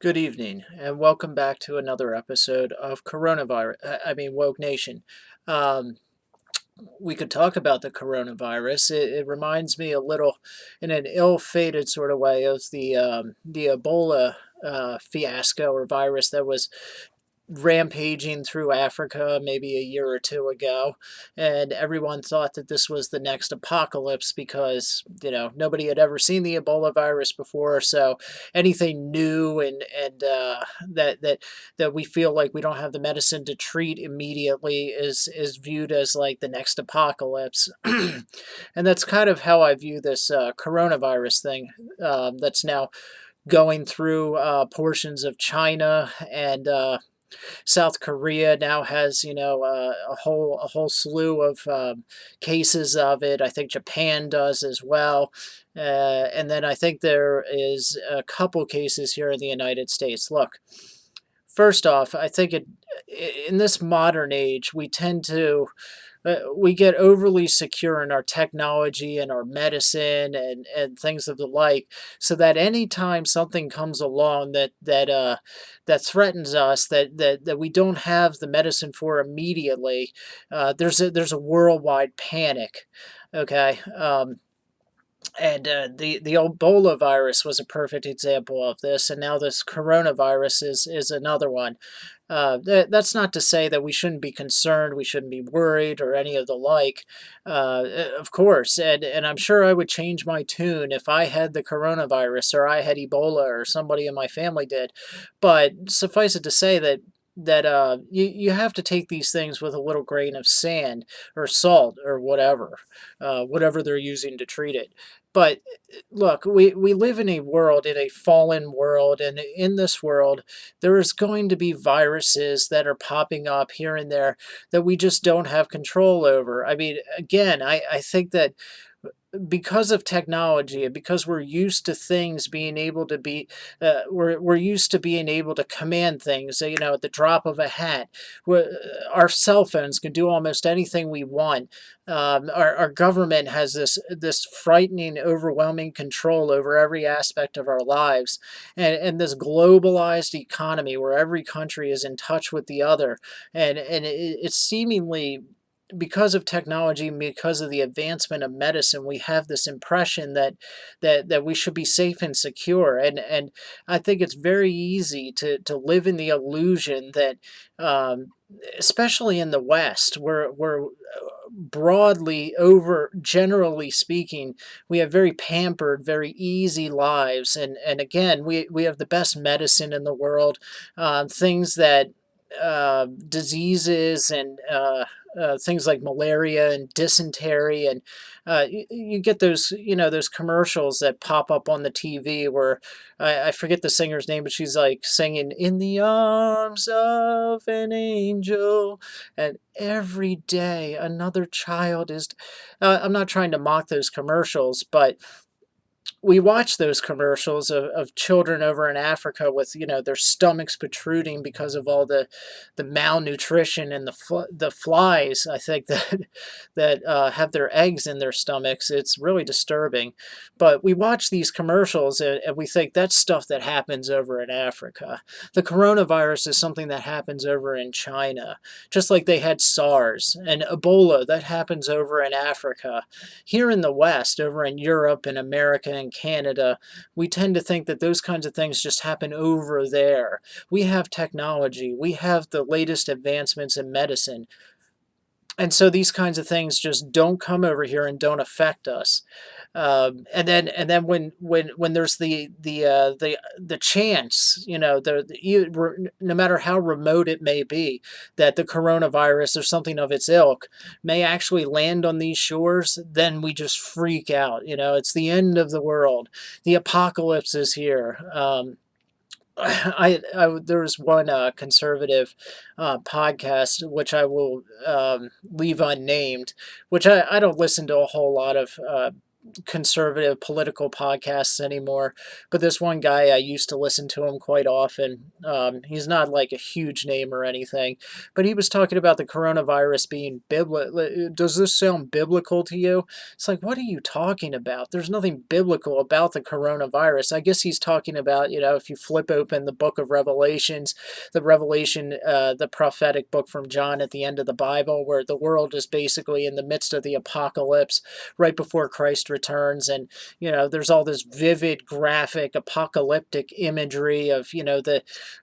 Good evening, and welcome back to another episode of Woke Nation. Um, we could talk about the coronavirus. It reminds me a little, in an ill-fated sort of way, of the Ebola fiasco or virus that was rampaging through Africa maybe a year or two ago, and everyone thought that this was the next apocalypse because nobody had ever seen the Ebola virus before. So anything new and that we feel like we don't have the medicine to treat immediately is viewed as like the next apocalypse, and that's kind of how I view this coronavirus thing that's now going through portions of China and. South Korea now has, a whole slew of cases of it. I think Japan does as well, and then I think there is a couple cases here in the United States. Look, first off, I think in this modern age we tend to we get overly secure in our technology and our medicine and things of the like, so that anytime something comes along that threatens us, that we don't have the medicine for immediately, there's a worldwide panic. Okay. And the Ebola virus was a perfect example of this, and now this coronavirus is another one. That's not to say that we shouldn't be concerned, we shouldn't be worried, or any of the like. Of course, and I'm sure I would change my tune if I had the coronavirus or I had Ebola or somebody in my family did. But suffice it to say that you have to take these things with a little grain of sand or salt or whatever they're using to treat it. But look, we live in a world, in a fallen world, and in this world, there is going to be viruses that are popping up here and there that we just don't have control over. I mean, again, I think that because of technology and because we're used to things being able to be we're used to being able to command things, at the drop of a hat. Our cell phones can do almost anything we want. Our government has this frightening, overwhelming control over every aspect of our lives, and this globalized economy where every country is in touch with the other, and it's seemingly, because of technology and because of the advancement of medicine, we have this impression that we should be safe and secure. And I think it's very easy to live in the illusion that, um, especially in the West, where broadly over generally speaking, we have very pampered, very easy lives. And again, we have the best medicine in the world, things that diseases and things like malaria and dysentery, and you get those commercials that pop up on the TV where I forget the singer's name, but she's like singing "In the Arms of an Angel," and every day another child is. I'm not trying to mock those commercials, but we watch those commercials of children over in Africa with their stomachs protruding because of all the malnutrition and the flies. I think that that have their eggs in their stomachs. It's really disturbing, but we watch these commercials and we think that's stuff that happens over in Africa. The coronavirus is something that happens over in China, just like they had SARS and Ebola that happens over in Africa. Here in the West, over in Europe and America and Canada, we tend to think that those kinds of things just happen over there. We have technology, we have the latest advancements in medicine. And so these kinds of things just don't come over here and don't affect us. And then when there's the chance, no matter how remote it may be, that the coronavirus or something of its ilk may actually land on these shores, then we just freak out. It's the end of the world. The apocalypse is here. There was one conservative podcast which I will leave unnamed, which I don't listen to a whole lot of. conservative political podcasts anymore, but this one guy, I used to listen to him quite often. He's not like a huge name or anything, but he was talking about the coronavirus being biblical. Does this sound biblical to you? It's like, what are you talking about? There's nothing biblical about the coronavirus. I guess he's talking about, if you flip open the book of Revelations, the prophetic book from John at the end of the Bible, where the world is basically in the midst of the apocalypse right before Christ returns. And, there's all this vivid, graphic, apocalyptic imagery of,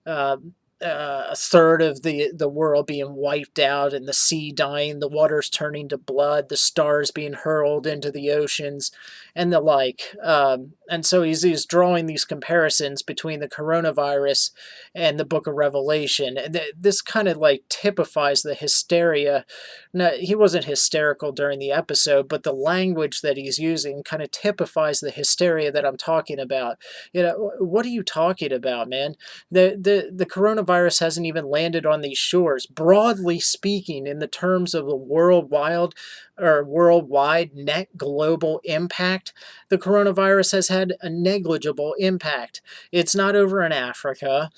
uh, a third of the world being wiped out and the sea dying, the waters turning to blood, the stars being hurled into the oceans, and the like. And so he's drawing these comparisons between the coronavirus and the book of Revelation. And this kind of like typifies the hysteria. No, he wasn't hysterical during the episode, but the language that he's using kind of typifies the hysteria that I'm talking about. What are you talking about, man? The coronavirus hasn't even landed on these shores. Broadly speaking, in the terms of the worldwide net global impact, the coronavirus has had a negligible impact. It's not over in Africa.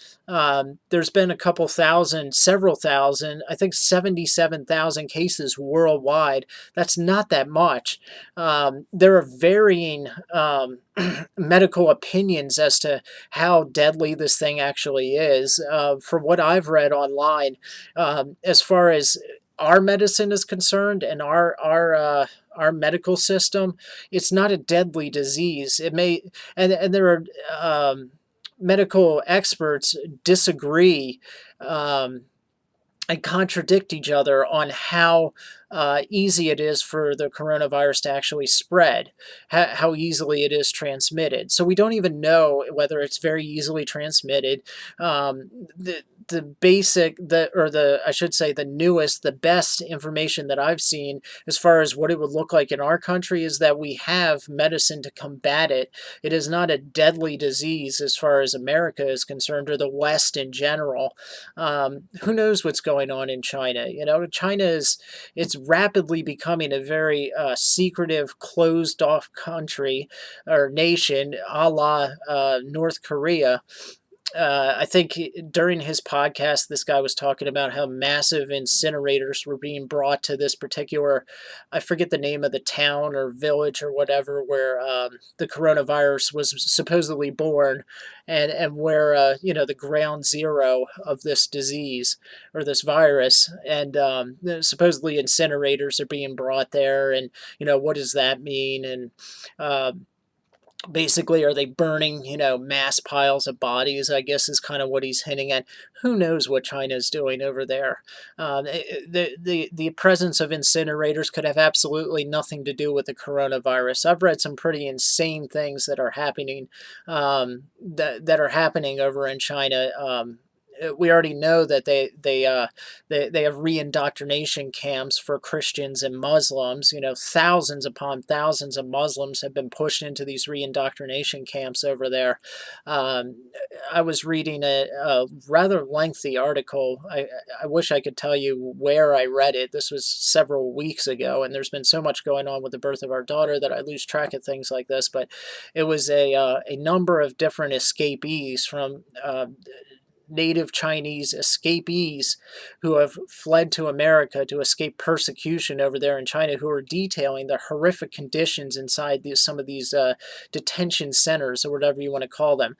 There's been a couple thousand, several thousand, I think 77,000 cases worldwide. That's not that much. There are varying medical opinions as to how deadly this thing actually is. From what I've read online, as far as our medicine is concerned and our medical system, it's not a deadly disease. It may, and there are medical experts disagree. And contradict each other on how easy it is for the coronavirus to actually spread, how easily it is transmitted. So we don't even know whether it's very easily transmitted. The basic, I should say, the newest, the best information that I've seen as far as what it would look like in our country is that we have medicine to combat it. It is not a deadly disease as far as America is concerned, or the West in general. Who knows what's going on in China? China it's rapidly becoming a very secretive, closed off country or nation, a la North Korea. I think during his podcast, this guy was talking about how massive incinerators were being brought to this particular, I forget the name of the town or village or whatever, where the coronavirus was supposedly born, and where, the ground zero of this disease or this virus. And supposedly incinerators are being brought there. And, what does that mean? And, basically, are they burning, mass piles of bodies, I guess, is kind of what he's hinting at. Who knows what China's doing over there? The presence of incinerators could have absolutely nothing to do with the coronavirus. I've read some pretty insane things that are happening, that are happening over in China. We already know that they have re-indoctrination camps for Christians and Muslims. Thousands upon thousands of Muslims have been pushed into these re-indoctrination camps over there. Um, I was reading a rather lengthy article. I wish I could tell you where I read it. This was several weeks ago, and there's been so much going on with the birth of our daughter that I lose track of things like this. But it was a number of different escapees from native Chinese escapees who have fled to America to escape persecution over there in China, who are detailing the horrific conditions inside some of these detention centers, or whatever you want to call them.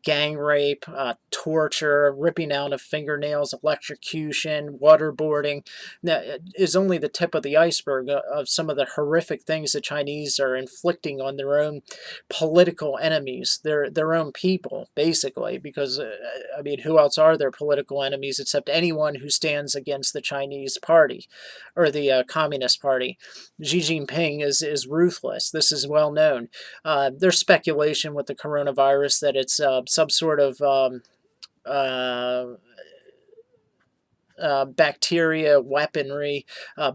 Gang rape, torture, ripping out of fingernails, electrocution, waterboarding. That is only the tip of the iceberg of some of the horrific things the Chinese are inflicting on their own political enemies, their own people, basically, because I mean, who else are their political enemies except anyone who stands against the Chinese party or the Communist Party? Xi Jinping is ruthless. This is well known. There's speculation with the coronavirus that it's some sort of bacteria, weaponry,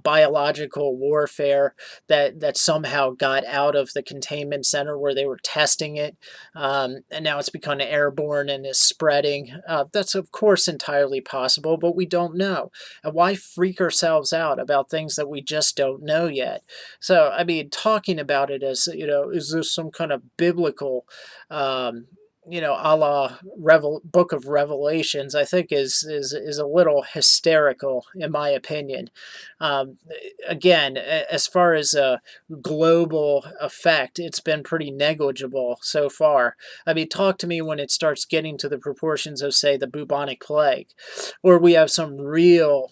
biological warfare that somehow got out of the containment center where they were testing it, and now it's become airborne and is spreading. That's of course entirely possible, but we don't know. And why freak ourselves out about things that we just don't know yet? So, I mean, talking about it as, is this some kind of biblical, um, a la Book of Revelations, I think is a little hysterical, in my opinion. Um, Again, as far as a global effect, it's been pretty negligible so far. I mean, talk to me when it starts getting to the proportions of, say, the bubonic plague, or we have some real.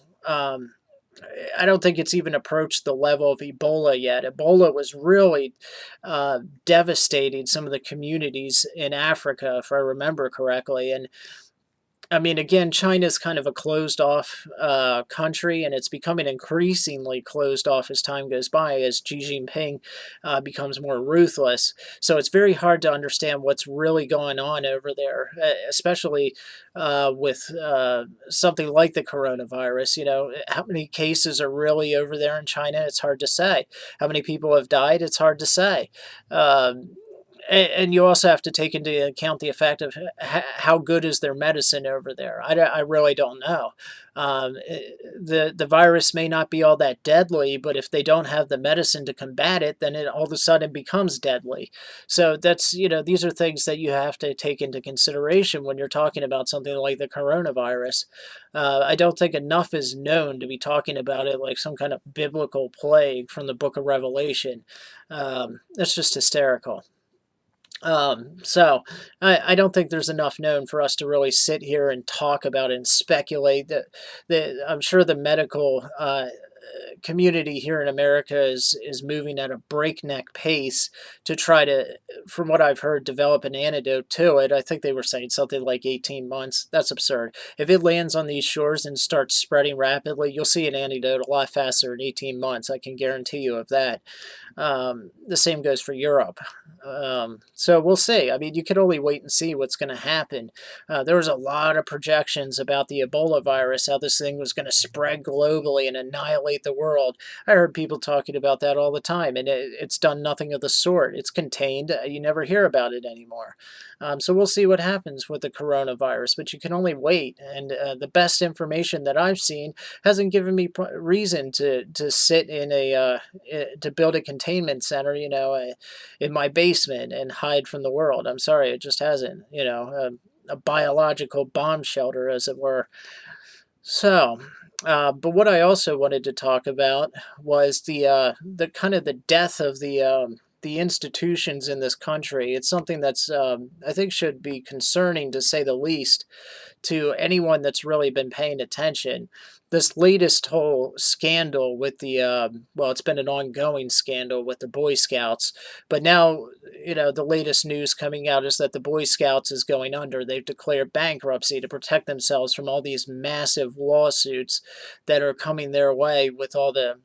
I don't think it's even approached the level of Ebola yet. Ebola was really devastating some of the communities in Africa, if I remember correctly. And I mean, again, China's kind of a closed off country, and it's becoming increasingly closed off as time goes by, as Xi Jinping becomes more ruthless. So it's very hard to understand what's really going on over there, especially with something like the coronavirus. How many cases are really over there in China? It's hard to say. How many people have died? It's hard to say. And you also have to take into account the effect of how good is their medicine over there. I really don't know. The virus may not be all that deadly, but if they don't have the medicine to combat it, then it all of a sudden becomes deadly. So these are things that you have to take into consideration when you're talking about something like the coronavirus. I don't think enough is known to be talking about it like some kind of biblical plague from the Book of Revelation. That's just hysterical. So I don't think there's enough known for us to really sit here and talk about and speculate. I'm sure the medical community here in America is moving at a breakneck pace to try to, from what I've heard, develop an antidote to it. I think they were saying something like 18 months. That's absurd. If it lands on these shores and starts spreading rapidly, you'll see an antidote a lot faster in 18 months. I can guarantee you of that. The same goes for Europe. So we'll see. I mean, you can only wait and see what's going to happen. There was a lot of projections about the Ebola virus, how this thing was going to spread globally and annihilate the world. I heard people talking about that all the time, and it's done nothing of the sort. It's contained. You never hear about it anymore. So we'll see what happens with the coronavirus, but you can only wait. And the best information that I've seen hasn't given me reason to sit in to build a containment center, in my basement and hide from the world. I'm sorry, it just hasn't. A biological bomb shelter, as it were. So, but what I also wanted to talk about was the kind of the death of the institutions in this country. It's something that's I think should be concerning, to say the least, to anyone that's really been paying attention. This latest whole scandal with well, it's been an ongoing scandal with the Boy Scouts, but now, the latest news coming out is that the Boy Scouts is going under. They've declared bankruptcy to protect themselves from all these massive lawsuits that are coming their way with all the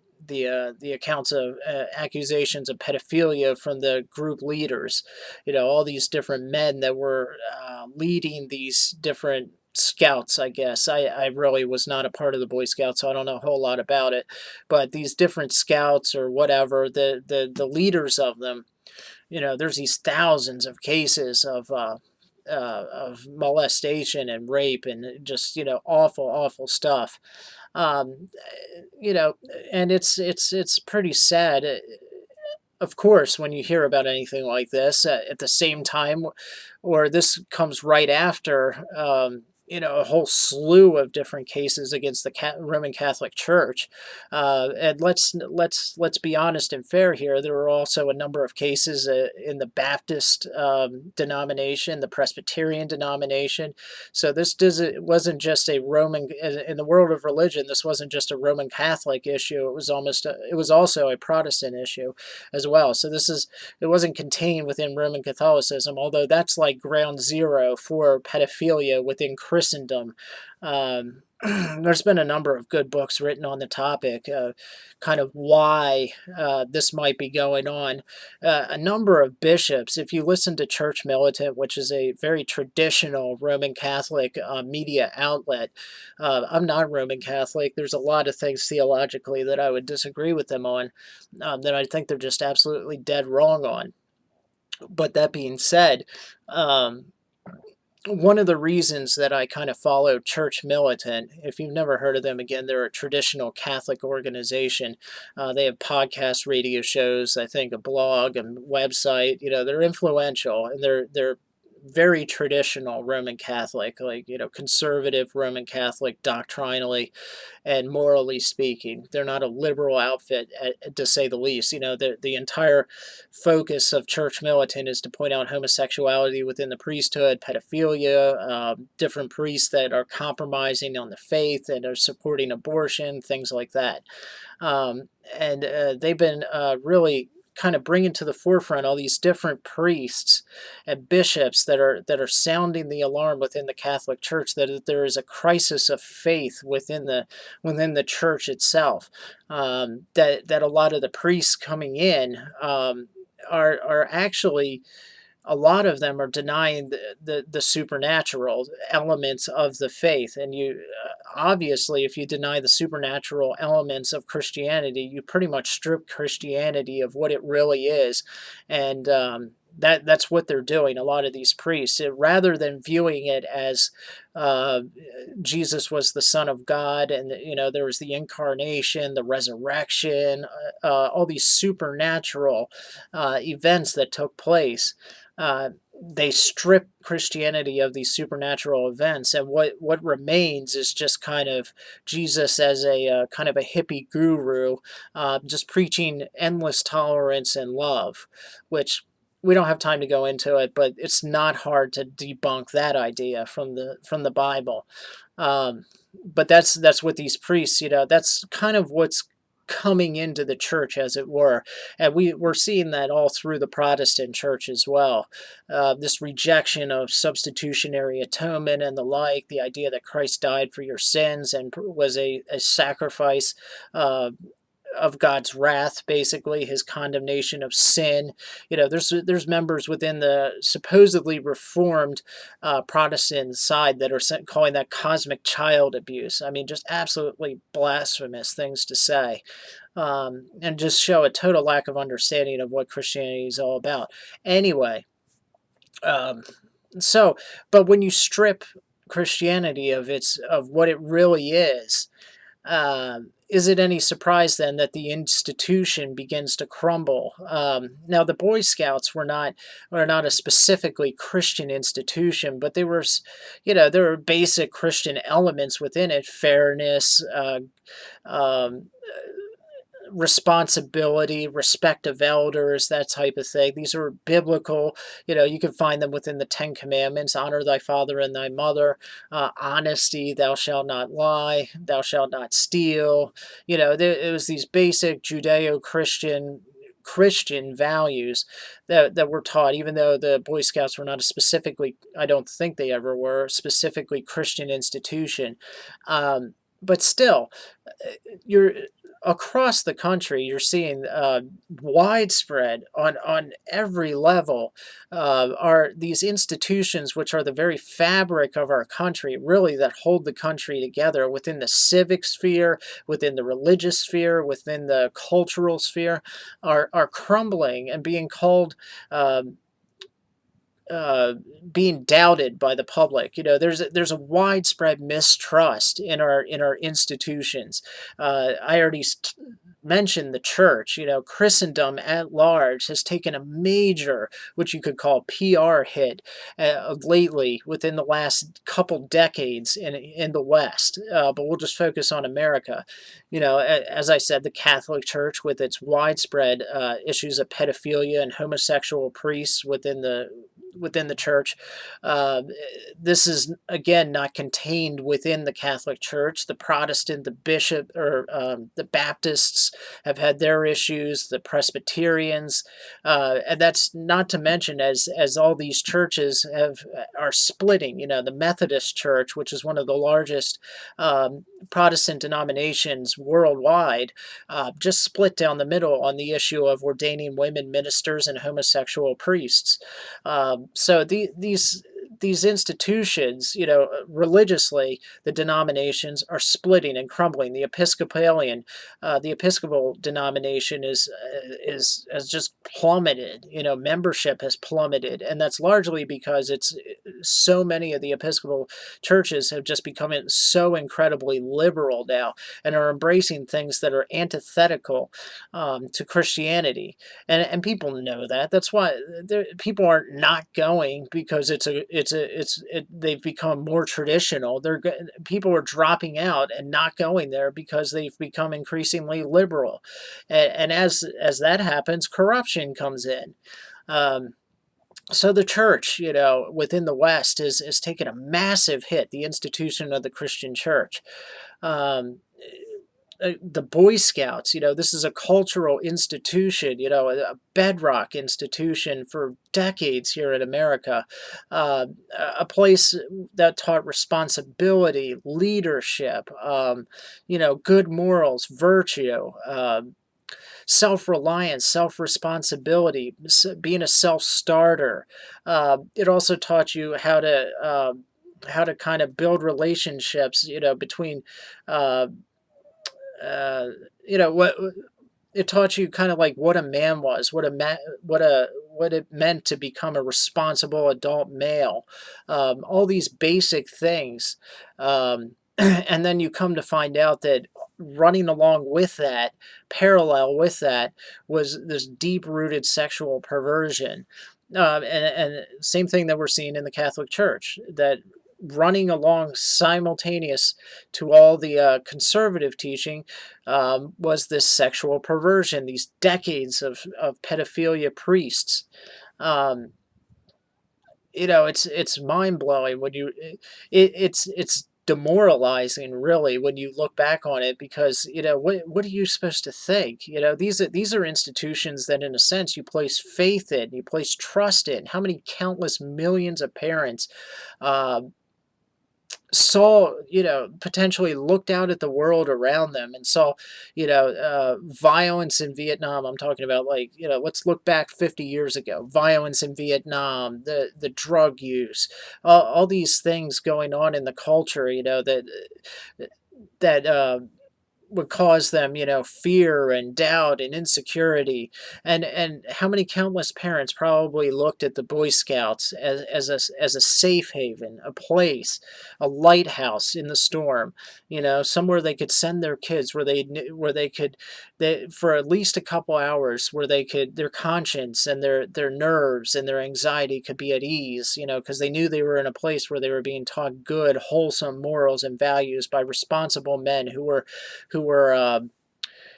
accounts of accusations of pedophilia from the group leaders. All these different men that were leading these different scouts, I guess. I really was not a part of the Boy Scouts, so I don't know a whole lot about it. But these different scouts or whatever, the leaders of them, there's these thousands of cases of molestation and rape and just awful, awful stuff. Um, you know, and it's pretty sad. Of course, when you hear about anything like this, at the same time, or this comes right after, a whole slew of different cases against the Roman Catholic Church. And let's be honest and fair here. There were also a number of cases in the Baptist denomination, the Presbyterian denomination. So it wasn't just a Roman, in the world of religion. This wasn't just a Roman Catholic issue. It was also a Protestant issue as well. So it wasn't contained within Roman Catholicism, although that's like ground zero for pedophilia within Christianity. Christendom. There's been a number of good books written on the topic, kind of why this might be going on. A number of bishops, if you listen to Church Militant, which is a very traditional Roman Catholic media outlet, I'm not Roman Catholic. There's a lot of things theologically that I would disagree with them on, that I think they're just absolutely dead wrong on. But that being said, um, one of the reasons that I kind of follow Church Militant, if you've never heard of them, again, they're a traditional Catholic organization. They have podcasts, radio shows, I think a blog and website. They're influential, and they're very traditional Roman Catholic, like conservative Roman Catholic doctrinally and morally speaking. They're not a liberal outfit, to say the least. The entire focus of Church Militant is to point out homosexuality within the priesthood, pedophilia, different priests that are compromising on the faith and are supporting abortion, things like that. And they've been really kind of bringing to the forefront all these different priests and bishops that are sounding the alarm within the Catholic Church that there is a crisis of faith within the church itself. That a lot of the priests coming in are actually, a lot of them are denying the supernatural elements of the faith. And you obviously, if you deny the supernatural elements of Christianity, you pretty much strip Christianity of what it really is. And that's what they're doing, a lot of these priests. Rather than viewing it as uh, Jesus was the Son of God, and there was the incarnation, the resurrection, all these supernatural events that took place. They strip Christianity of these supernatural events, and what remains is just kind of Jesus as a kind of a hippie guru, just preaching endless tolerance and love, which we don't have time to go into it, but it's not hard to debunk that idea from the Bible. But that's what these priests, that's kind of what's coming into the church, as it were. And we're seeing that all through the Protestant church as well. This rejection of substitutionary atonement and the like, the idea that Christ died for your sins and was a sacrifice of God's wrath, basically his condemnation of sin. There's members within the supposedly reformed Protestant side that are calling that cosmic child abuse. I mean, just absolutely blasphemous things to say, and just show a total lack of understanding of what Christianity is all about. Anyway, um, so, but when you strip Christianity of what it really is it any surprise then that the institution begins to crumble? Now, the Boy Scouts were not a specifically Christian institution, but there were basic Christian elements within it: fairness, um, responsibility, respect of elders, that type of thing. These are biblical. You can find them within the Ten Commandments: honor thy father and thy mother, honesty, thou shalt not lie, thou shalt not steal. It was these basic Judeo-Christian values that were taught, even though the Boy Scouts were not a specifically, I don't think they ever were, specifically Christian institution. But still, you're across the country, you're seeing widespread on every level, are these institutions which are the very fabric of our country, really, that hold the country together within the civic sphere, within the religious sphere, within the cultural sphere, are crumbling and being called uh, being doubted by the public. There's a widespread mistrust in our institutions. I already mentioned the church. Christendom at large has taken a major, what you could call, PR hit lately within the last couple decades in the West. But we'll just focus on America. As I said, the Catholic Church, with its widespread issues of pedophilia and homosexual priests within the church. Uh, this is again not contained within the Catholic Church. The Protestant, the bishop, or the Baptists have had their issues. The Presbyterians, and that's not to mention as all these churches are splitting. You know, the Methodist Church, which is one of the largest Protestant denominations worldwide, just split down the middle on the issue of ordaining women ministers and homosexual priests. So these institutions, you know, religiously, the denominations are splitting and crumbling. The Episcopal denomination is has just plummeted. You know, membership has plummeted, and that's largely because it's so many of the Episcopal churches have just become so incredibly liberal now and are embracing things that are antithetical to Christianity, and people know that. That's why people aren't not going because they've become more traditional. People are dropping out and not going there because they've become increasingly liberal, and as that happens, corruption comes in. Um, so the church, you know, within the West is taken a massive hit. The institution of the Christian church. Um, the Boy Scouts, you know, this is a cultural institution, you know, a bedrock institution for decades here in America, uh, a place that taught responsibility, leadership, you know, good morals, virtue, self-reliance, self-responsibility, being a self-starter. It also taught you how to kind of build relationships, you know, between uh, uh, you know what it taught you kind of like what a man was, what it meant to become a responsible adult male, all these basic things, and then you come to find out that running along with that, parallel with that, was this deep-rooted sexual perversion, and same thing that we're seeing in the Catholic Church, that running along simultaneous to all the conservative teaching was this sexual perversion, these decades of pedophilia priests. Um, you know, it's mind blowing when it's demoralizing really when you look back on it, because you know what are you supposed to think? You know, these are institutions that in a sense you place faith in, you place trust in. How many countless millions of parents uh, saw, you know, potentially looked out at the world around them and saw, you know, violence in Vietnam. I'm talking about, like, you know, let's look back 50 years ago. Violence in Vietnam, the drug use, all these things going on in the culture, you know, that would cause them, you know, fear and doubt and insecurity. And how many countless parents probably looked at the Boy Scouts as a safe haven, a place, a lighthouse in the storm, you know, somewhere they could send their kids, where they could, for at least a couple hours, where they could, their conscience and their nerves and their anxiety could be at ease, you know, because they knew they were in a place where they were being taught good, wholesome morals and values by responsible men who were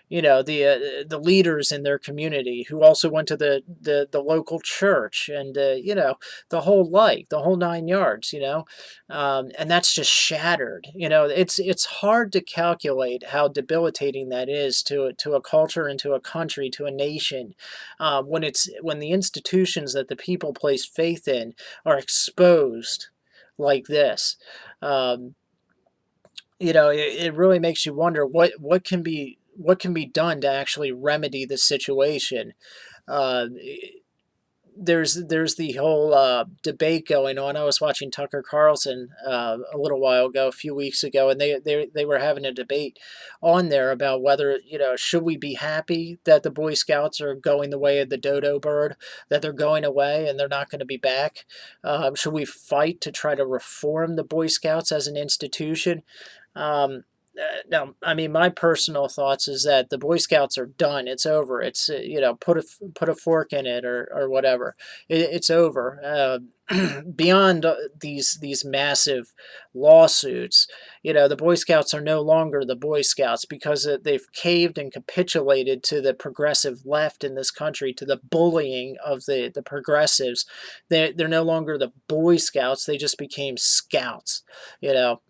you know, the leaders in their community, who also went to the local church, and you know, the whole 9 yards, you know. And that's just shattered. You know, it's hard to calculate how debilitating that is to a culture and to a country, to a nation, when the institutions that the people place faith in are exposed like this. Um, you know, it really makes you wonder what can be done to actually remedy the situation. Uh, there's the whole debate going on. I was watching Tucker Carlson a little while ago, a few weeks ago, and they were having a debate on there about whether, you know, should we be happy that the Boy Scouts are going the way of the dodo bird, that they're going away and they're not going to be back? Should we fight to try to reform the Boy Scouts as an institution? Um, Now, I mean, my personal thoughts is that the Boy Scouts are done. It's over. It's you know, put a fork in it, or whatever. It's over. beyond these massive lawsuits, the Boy Scouts are no longer the Boy Scouts because they've caved and capitulated to the progressive left in this country, to the bullying of the progressives. They're no longer the Boy Scouts; they just became Scouts. You know,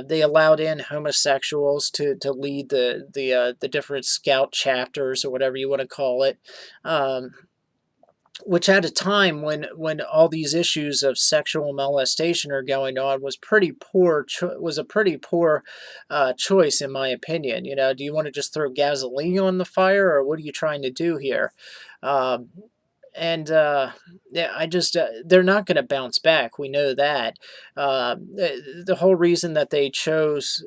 they allowed in homosexuals to lead the different Scout chapters or whatever you want to call it. Um, which at a time when all these issues of sexual molestation are going on was a pretty poor choice in my opinion. Do you want to just throw gasoline on the fire, or what are you trying to do here? Um, and yeah, they're not going to bounce back. We know that. The whole reason that they chose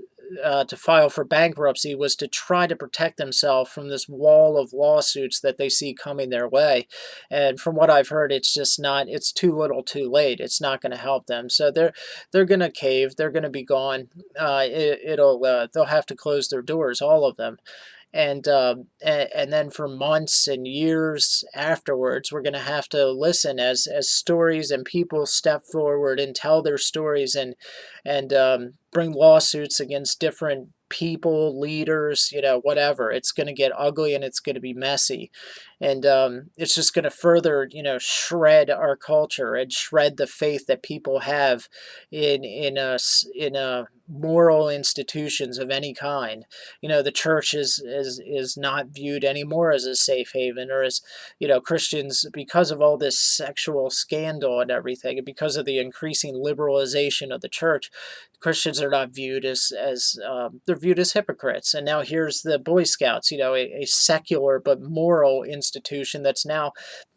to file for bankruptcy was to try to protect themselves from this wall of lawsuits that they see coming their way. And from what I've heard, it's just not. It's too little, too late. It's not going to help them. So they're going to cave. They're going to be gone. They'll have to close their doors, all of them. And then for months and years afterwards, we're going to have to listen as stories and people step forward and tell their stories and bring lawsuits against different people, leaders, whatever. It's going to get ugly and it's going to be messy, and it's just going to further, shred our culture and shred the faith that people have in us in moral institutions of any kind. The church is not viewed anymore as a safe haven, or as, Christians, because of all this sexual scandal and everything, and because of the increasing liberalization of the church. Christians are not viewed as they're viewed as hypocrites. And now here's the Boy Scouts, a secular but moral institution that's now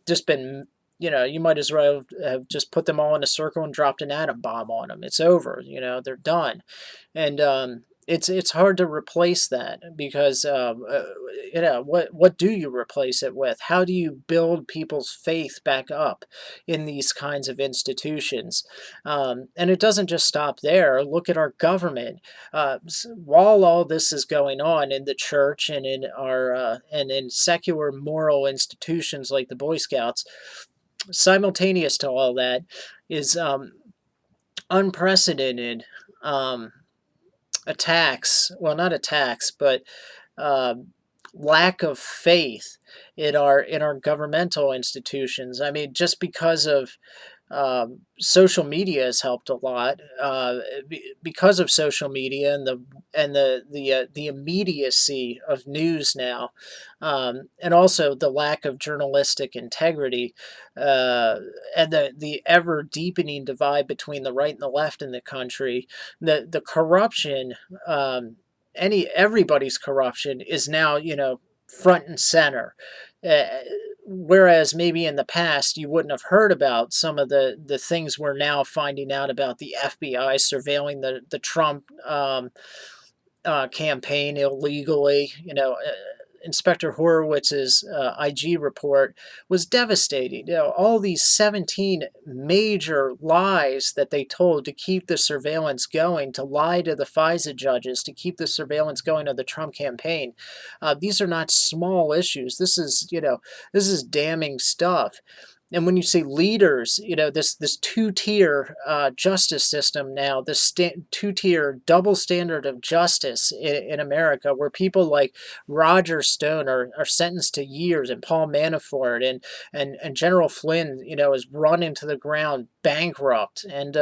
just been, you might as well have just put them all in a circle and dropped an atom bomb on them. It's over. They're done. And it's hard to replace that because what do you replace it with? How do you build people's faith back up in these kinds of institutions? And it doesn't just stop there. Look at our government. While all this is going on in the church and in our and in secular moral institutions like the Boy Scouts, simultaneous to all that is unprecedented. Attacks, well, not attacks, but uh, lack of faith in our governmental institutions. I mean, just because of social media has helped a lot. Because of social media and the immediacy of news now, and also the lack of journalistic integrity, uh, and the ever deepening divide between the right and the left in the country, the corruption, everybody's corruption is now, front and center. Uh, Whereas maybe in the past you wouldn't have heard about some of the things we're now finding out about: the FBI surveilling the Trump campaign illegally. Inspector Horowitz's IG report was devastating. All these 17 major lies that they told to keep the surveillance going, to lie to the FISA judges, to keep the surveillance going of the Trump campaign. These are not small issues. This is damning stuff. And when you see leaders, this two-tier justice system now, this two-tier double standard of justice in America, where people like Roger Stone are sentenced to years, and Paul Manafort and General Flynn, is run into the ground bankrupt. And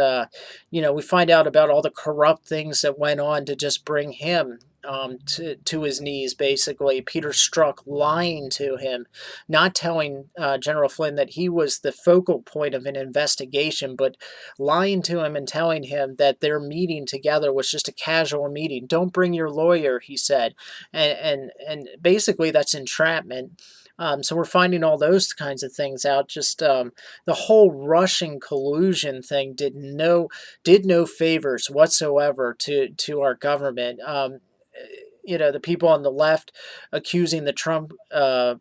we find out about all the corrupt things that went on to just bring him to his knees, basically. Peter Strzok lying to him, not telling General Flynn that he was the focal point of an investigation, but lying to him and telling him that their meeting together was just a casual meeting. Don't bring your lawyer, he said. And basically that's entrapment. So we're finding all those kinds of things out. Just the whole Russian collusion thing did no favors whatsoever to our government. The people on the left accusing the Trump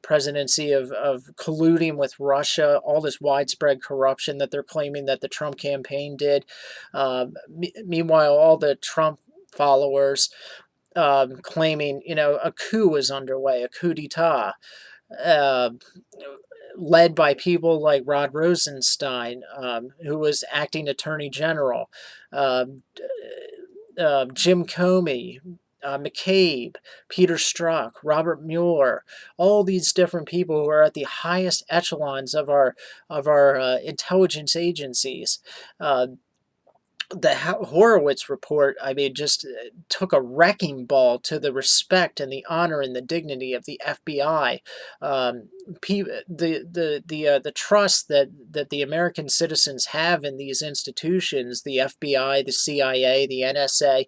presidency of colluding with Russia, all this widespread corruption that they're claiming that the Trump campaign did. Meanwhile, all the Trump followers claiming, a coup is underway, a coup d'etat. Uh, led by people like Rod Rosenstein, who was acting attorney general, um, Jim Comey, McCabe, Peter Strzok, Robert Mueller, all these different people who are at the highest echelons of our intelligence agencies. Uh, the Horowitz report, I mean, just took a wrecking ball to the respect and the honor and the dignity of the FBI. Um, the trust that the American citizens have in these institutions, the FBI, the CIA, the NSA,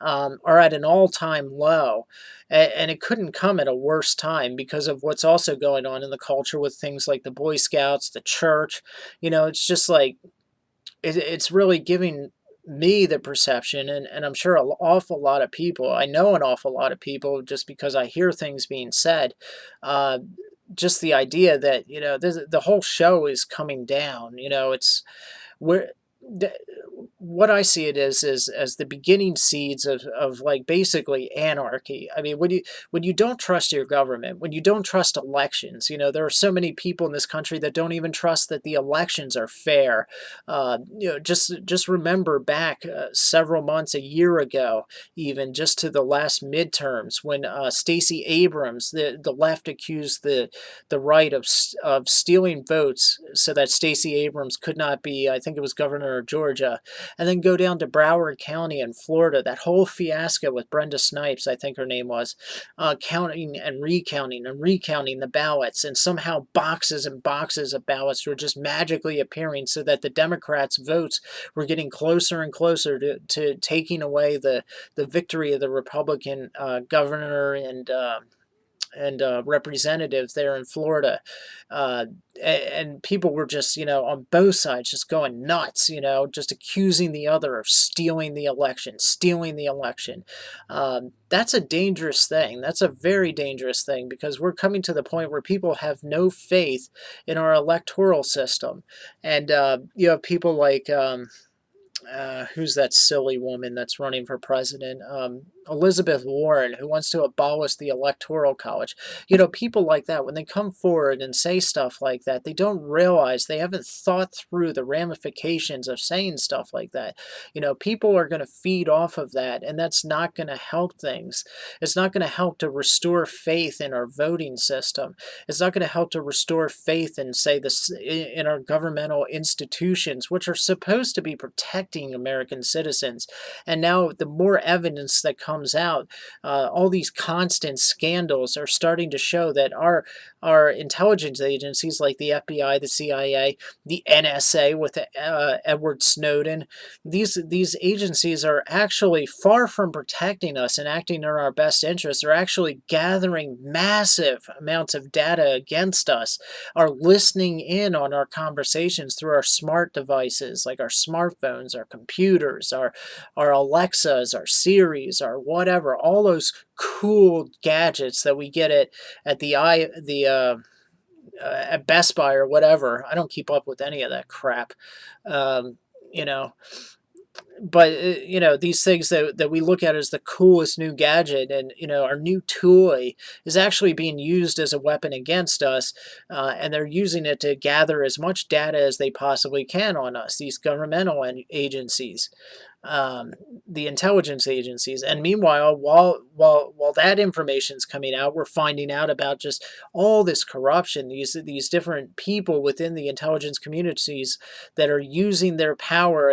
are at an all-time low. And it couldn't come at a worse time because of what's also going on in the culture with things like the Boy Scouts, the church. It's just like it's really giving me the perception, and I'm sure an awful lot of people, I know an awful lot of people just because I hear things being said, uh, just the idea that, the whole show is coming down. It's where the, what I see it as the beginning seeds of like basically anarchy. I mean, when you don't trust your government, when you don't trust elections, there are so many people in this country that don't even trust that the elections are fair. Just remember back several months, a year ago, even just to the last midterms when Stacey Abrams, the left accused the right of stealing votes so that Stacey Abrams could not be, I think it was governor of Georgia, and then go down to Broward County in Florida. That whole fiasco with Brenda Snipes, I think her name was, counting and recounting the ballots, and somehow boxes and boxes of ballots were just magically appearing so that the Democrats' votes were getting closer and closer to taking away the victory of the Republican governor and representatives there in Florida. Uh, and people were just, on both sides, just going nuts, just accusing the other of stealing the election, stealing the election. That's a dangerous thing. That's a very dangerous thing because we're coming to the point where people have no faith in our electoral system. And you have people like, who's that silly woman that's running for president? Elizabeth Warren, who wants to abolish the Electoral College. People like that, when they come forward and say stuff like that, they don't realize they haven't thought through the ramifications of saying stuff like that. People are going to feed off of that, and that's not going to help things. It's not going to help to restore faith in our voting system. It's not going to help to restore faith in, say, this in our governmental institutions, which are supposed to be protecting American citizens. And now, the more evidence that comes out, all these constant scandals are starting to show that our intelligence agencies like the FBI, the CIA, the NSA with Edward Snowden, these agencies are actually far from protecting us and acting in our best interests. They're actually gathering massive amounts of data against us, are listening in on our conversations through our smart devices like our smartphones, our computers, our Alexas, our Siris, our whatever, all those cool gadgets that we get at at Best Buy or whatever. I don't keep up with any of that crap. Um, you know, but these things that we look at as the coolest new gadget, and our new toy is actually being used as a weapon against us, and they're using it to gather as much data as they possibly can on us, these governmental agencies, um, the intelligence agencies. And meanwhile, while that information's coming out, we're finding out about just all this corruption, these different people within the intelligence communities that are using their power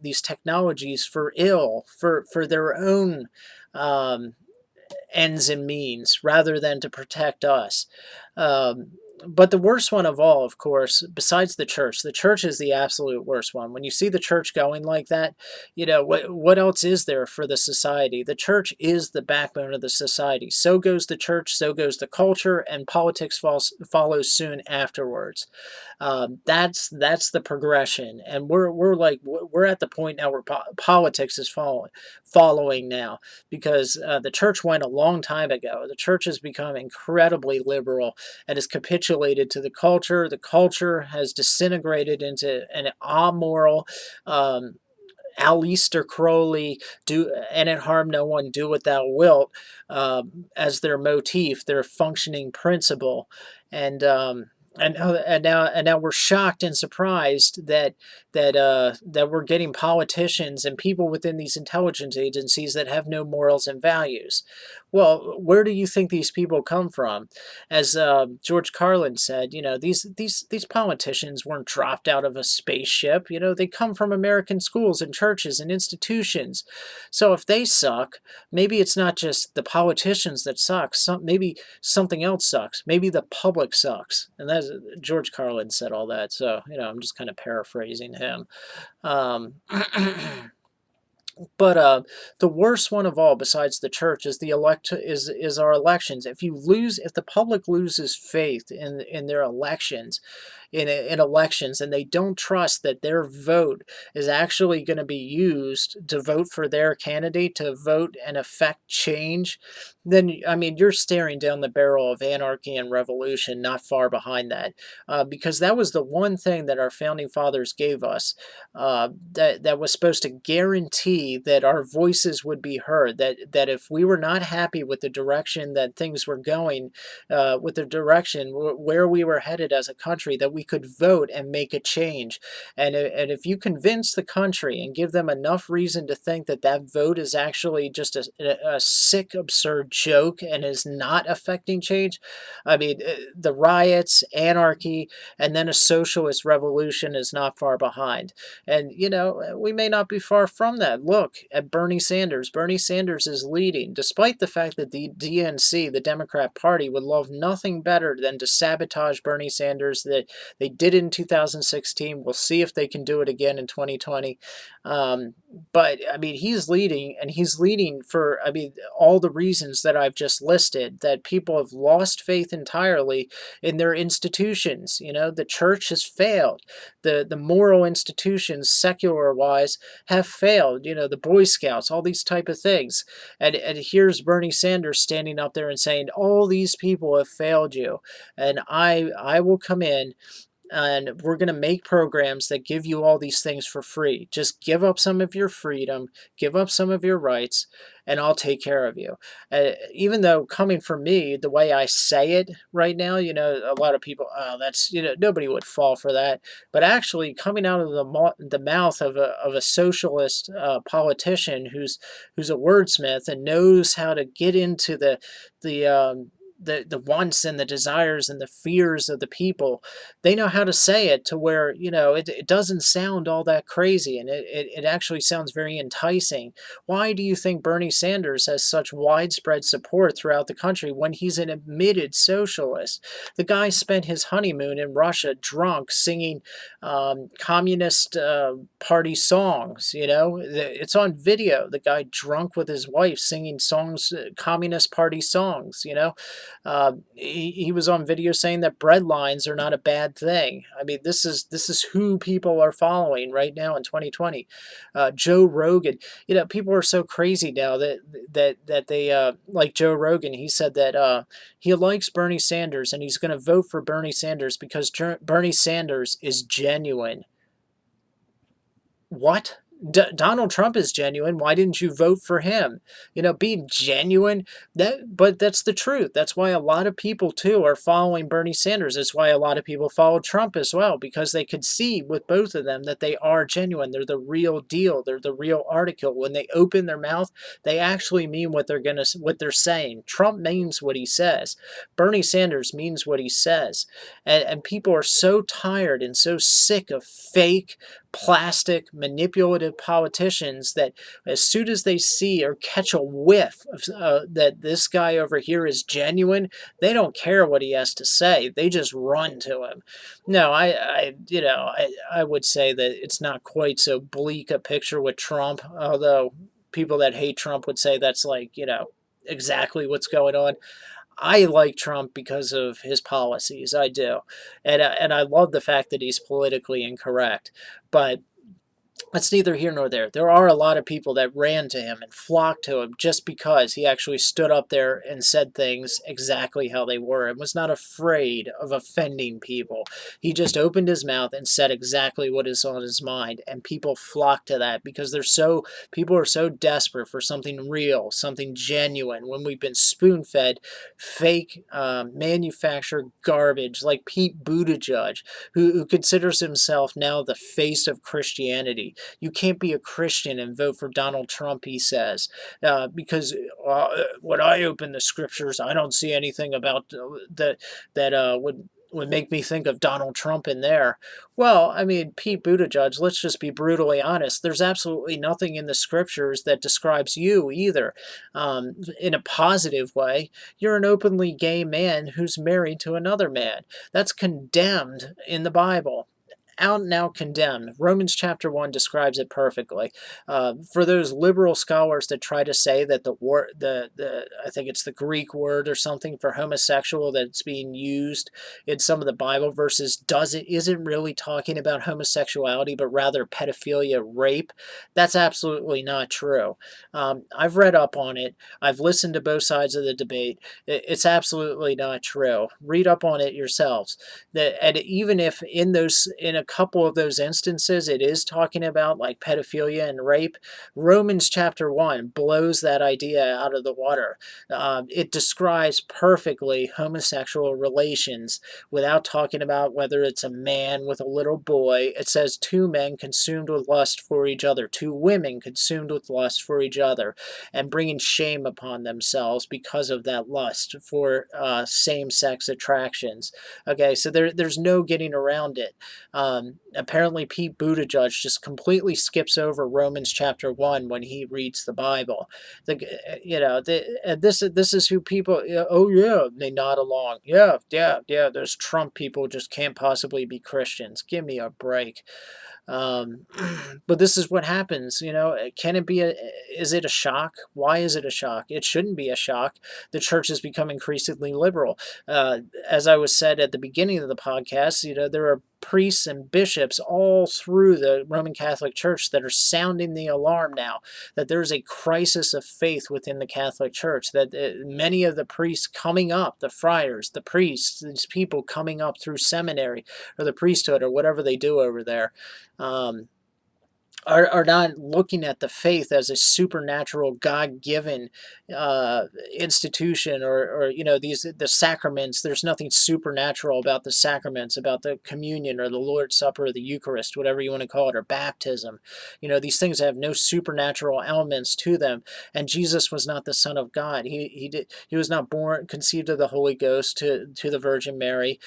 these technologies for ill, for their own um, ends and means rather than to protect us. Um, but the worst one of all, of course, besides the church is the absolute worst one. When you see the church going like that, what else is there for the society? The church is the backbone of the society. So goes the church, so goes the culture, and politics follows soon afterwards. That's the progression, and we're at the point now where politics is following now, because the church went a long time ago. The church has become incredibly liberal and has capitulated to the culture. The culture has disintegrated into an amoral, um, Aleister Crowley, do and it harm no one, do what thou wilt, as their motif, their functioning principle, and And now we're shocked and surprised that we're getting politicians and people within these intelligence agencies that have no morals and values. Well, where do you think these people come from? As George Carlin said, these politicians weren't dropped out of a spaceship. They come from American schools and churches and institutions. So if they suck, maybe it's not just the politicians that suck. Maybe something else sucks. Maybe the public sucks. And that's George Carlin said all that. So, I'm just kind of paraphrasing him. Um, but the worst one of all, besides the church, is our elections. If the public loses faith in their elections, in elections, and they don't trust that their vote is actually going to be used to vote for their candidate, to vote and affect change, then I mean you're staring down the barrel of anarchy and revolution, not far behind that, because that was the one thing that our founding fathers gave us, that was supposed to guarantee that our voices would be heard. That if we were not happy with the direction that things were going, with the direction where we were headed as a country, that we could vote and make a change. And if you convince the country and give them enough reason to think that that vote is actually just a sick, absurd joke and is not affecting change, I mean, the riots, anarchy, and then a socialist revolution is not far behind. And, we may not be far from that. Look at Bernie Sanders. Bernie Sanders is leading, despite the fact that the DNC, the Democrat Party, would love nothing better than to sabotage Bernie Sanders. That they did it in 2016. We'll see if they can do it again in 2020. But, I mean, he's leading, and he's leading for, I mean, all the reasons that I've just listed, that people have lost faith entirely in their institutions. The church has failed. The moral institutions, secular wise, have failed. The Boy Scouts, all these type of things. And here's Bernie Sanders standing up there and saying, all these people have failed you, and I will come in, and we're going to make programs that give you all these things for free. Just give up some of your freedom, give up some of your rights, and I'll take care of you. Even though, coming from me, the way I say it right now, a lot of people, oh, that's, nobody would fall for that. But actually, coming out of the mouth of a socialist politician who's a wordsmith and knows how to get into the the wants and the desires and the fears of the people. They know how to say it to where, it doesn't sound all that crazy, and it actually sounds very enticing. Why do you think Bernie Sanders has such widespread support throughout the country when he's an admitted socialist? The guy spent his honeymoon in Russia drunk, singing communist party songs. It's on video. The guy drunk with his wife singing songs, communist party songs. He was on video saying that bread lines are not a bad thing. I mean, this is who people are following right now in 2020. Joe Rogan. People are so crazy now that they like Joe Rogan. He said that he likes Bernie Sanders and he's going to vote for Bernie Sanders because Bernie Sanders is genuine. What? Donald Trump is genuine. Why didn't you vote for him? Being genuine, but that's the truth. That's why a lot of people too are following Bernie Sanders. It's why a lot of people follow Trump as well, because they could see with both of them that they are genuine. They're the real deal. They're the real article. When they open their mouth, they actually mean what they're saying. Trump means what he says. Bernie Sanders means what he says. And people are so tired and so sick of fake, plastic, manipulative politicians that as soon as they see or catch a whiff of that this guy over here is genuine, they don't care what he has to say. They just run to him. No, I would say that it's not quite so bleak a picture with Trump, although people that hate Trump would say that's like, exactly what's going on. I like Trump because of his policies. I do, and I love the fact that he's politically incorrect. But That's neither here nor there. There are a lot of people that ran to him and flocked to him just because he actually stood up there and said things exactly how they were and was not afraid of offending people. He just opened his mouth and said exactly what is on his mind, and people flock to that because people are so desperate for something real, something genuine. When we've been spoon fed fake, manufactured garbage like Pete Buttigieg, who considers himself now the face of Christianity. You can't be a Christian and vote for Donald Trump, he says, because when I open the scriptures, I don't see anything about that would make me think of Donald Trump in there. Well, I mean, Pete Buttigieg, let's just be brutally honest. There's absolutely nothing in the scriptures that describes you either in a positive way. You're an openly gay man who's married to another man. That's condemned in the Bible, out and out condemned. Romans chapter 1 describes it perfectly. For those liberal scholars that try to say that the I think it's the Greek word or something for homosexual that's being used in some of the Bible verses isn't really talking about homosexuality, but rather pedophilia, rape, that's absolutely not true. I've read up on it. I've listened to both sides of the debate. It's absolutely not true. Read up on it yourselves. And even if in a couple of those instances it is talking about like pedophilia and rape, Romans chapter 1 blows that idea out of the water. It describes perfectly homosexual relations without talking about whether it's a man with a little boy. It says two men consumed with lust for each other, two women consumed with lust for each other, and bringing shame upon themselves because of that lust for same-sex attractions. Okay, so there's no getting around it. Apparently, Pete Buttigieg just completely skips over Romans chapter 1 when he reads the Bible. This is who people. Oh yeah, they nod along. Yeah, yeah, yeah. Those Trump people just can't possibly be Christians. Give me a break. Um, but this is what happens, Can it be is it a shock? Why is it a shock? It shouldn't be a shock. The church has become increasingly liberal. As I was said at the beginning of the podcast, there are priests and bishops all through the Roman Catholic Church that are sounding the alarm now that there's a crisis of faith within the Catholic Church, that many of the priests coming up, the friars, the priests, these people coming up through seminary or the priesthood or whatever they do over there, um, are not looking at the faith as a supernatural, God-given institution, or the sacraments. There's nothing supernatural about the sacraments, about the communion or the Lord's Supper or the Eucharist, whatever you want to call it, or baptism. These things have no supernatural elements to them. And Jesus was not the Son of God. He was not born conceived of the Holy Ghost to the Virgin Mary.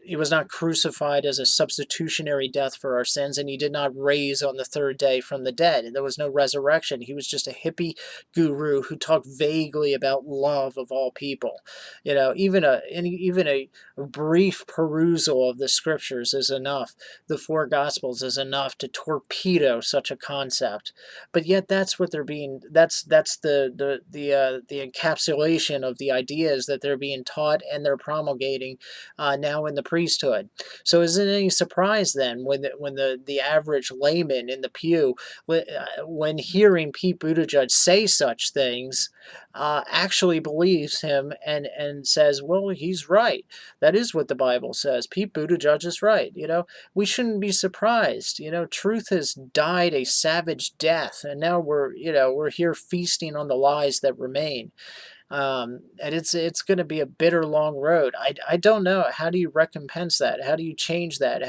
He was not crucified as a substitutionary death for our sins, and he did not raise on the third day from the dead. And there was no resurrection. He was just a hippie guru who talked vaguely about love of all people. Even a brief perusal of the scriptures is enough. The four gospels is enough to torpedo such a concept. But yet, that's what they're being. That's the encapsulation of the ideas that they're being taught and they're promulgating now in the priesthood. So is it any surprise then when the average layman in the pew, when hearing Pete Buttigieg say such things, actually believes him and says, well, he's right. That is what the Bible says. Pete Buttigieg is right. We shouldn't be surprised. Truth has died a savage death, and now we're here feasting on the lies that remain. And it's going to be a bitter long road. I don't know. How do you recompense that? How do you change that?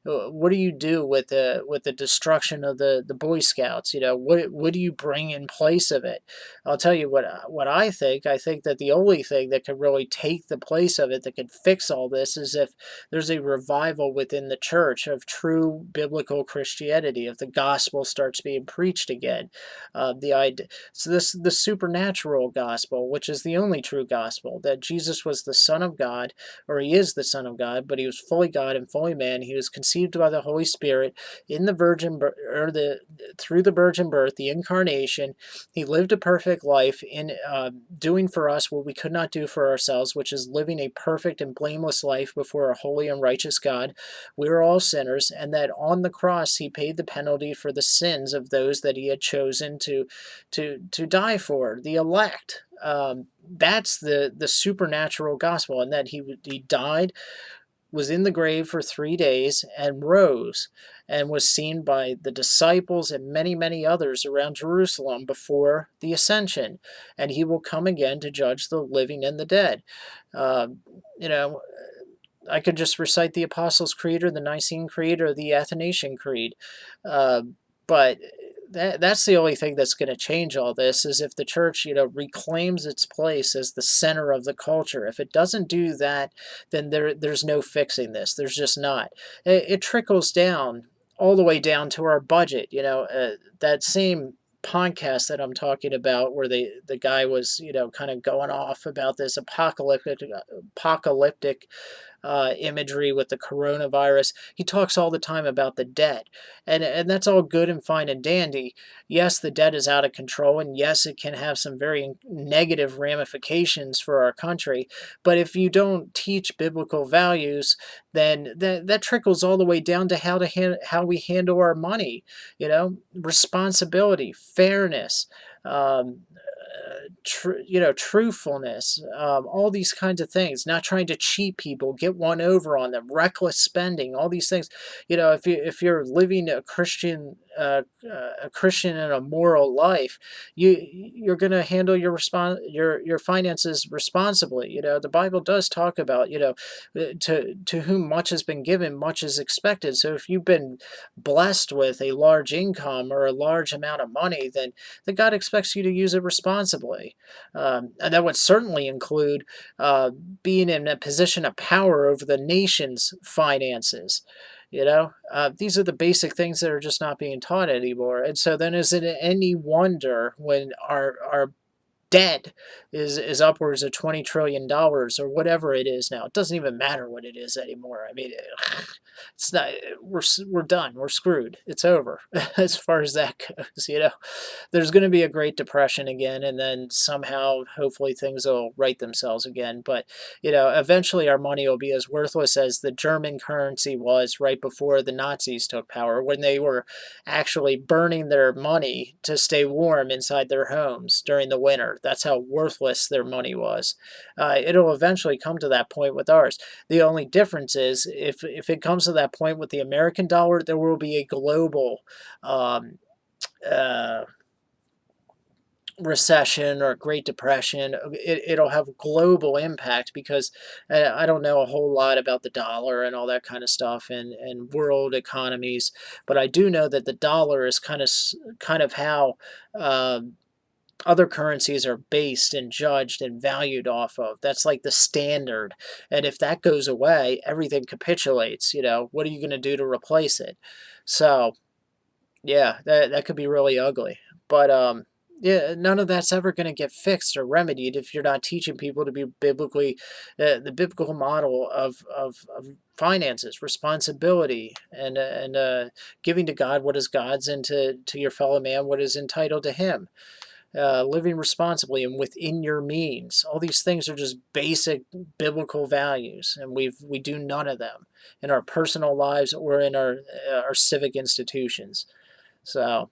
What do you do with the destruction of the Boy Scouts? What do you bring in place of it? I'll tell you what I think. I think that the only thing that could really take the place of it, that could fix all this, is if there's a revival within the church of true biblical Christianity, if the gospel starts being preached again. The idea, so the supernatural gospel, gospel, which is the only true gospel, that Jesus was the Son of God, or he is the Son of God, but he was fully God and fully man. He was conceived by the Holy Spirit in the through the virgin birth, the incarnation. He lived a perfect life in doing for us what we could not do for ourselves, which is living a perfect and blameless life before a holy and righteous God. We are all sinners, and that on the cross he paid the penalty for the sins of those that he had chosen to die for, the elect. That's the supernatural gospel, and that he died, was in the grave for 3 days, and rose, and was seen by the disciples and many, many others around Jerusalem before the ascension. And he will come again to judge the living and the dead. Uh, you know, I could just recite the Apostles' Creed or the Nicene Creed or the Athanasian Creed. Uh, but that's the only thing that's going to change all this, is if the church, reclaims its place as the center of the culture. If it doesn't do that, then there's no fixing this. There's just not. It trickles down all the way down to our budget. That same podcast that I'm talking about, where the guy was, kind of going off about this apocalyptic imagery with the coronavirus. He talks all the time about the debt, and that's all good and fine and dandy. Yes, the debt is out of control, and yes, it can have some very negative ramifications for our country. But if you don't teach biblical values, then that trickles all the way down to how we handle our money. Responsibility, fairness. Truthfulness, all these kinds of things, not trying to cheat people, get one over on them, reckless spending, all these things. If you're living a Christian and a moral life, you're going to handle your finances responsibly. The Bible does talk about, to whom much has been given, much is expected. So if you've been blessed with a large income or a large amount of money, then God expects you to use it responsibly. And that would certainly include being in a position of power over the nation's finances. These are the basic things that are just not being taught anymore. And so then, is it any wonder when our debt is upwards of $20 trillion or whatever it is now? It doesn't even matter what it is anymore. I mean, it's not. We're done. We're screwed. It's over as far as that goes. There's going to be a Great Depression again, and then somehow, hopefully, things will right themselves again. But eventually, our money will be as worthless as the German currency was right before the Nazis took power, when they were actually burning their money to stay warm inside their homes during the winter. That's how worthless their money was. It'll eventually come to that point with ours. The only difference is, if it comes to that point with the American dollar, there will be a global uh, recession or Great Depression. It'll have global impact, because I don't know a whole lot about the dollar and all that kind of stuff, and world economies, but I do know that the dollar is kind of how other currencies are based and judged and valued off of. That's like the standard. And if that goes away, everything capitulates. What are you going to do to replace it? So, yeah, that could be really ugly. But yeah, none of that's ever going to get fixed or remedied if you're not teaching people to be the biblical model of finances, responsibility, and giving to God what is God's, and to your fellow man what is entitled to him. Living responsibly and within your means. All these things are just basic biblical values, and we do none of them in our personal lives or in our civic institutions. So,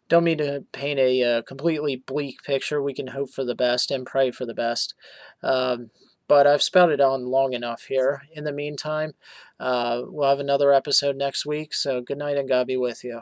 don't mean to paint a completely bleak picture. We can hope for the best and pray for the best. Um, but I've spouted on long enough here. In the meantime, we'll have another episode next week. So, good night, and God be with you.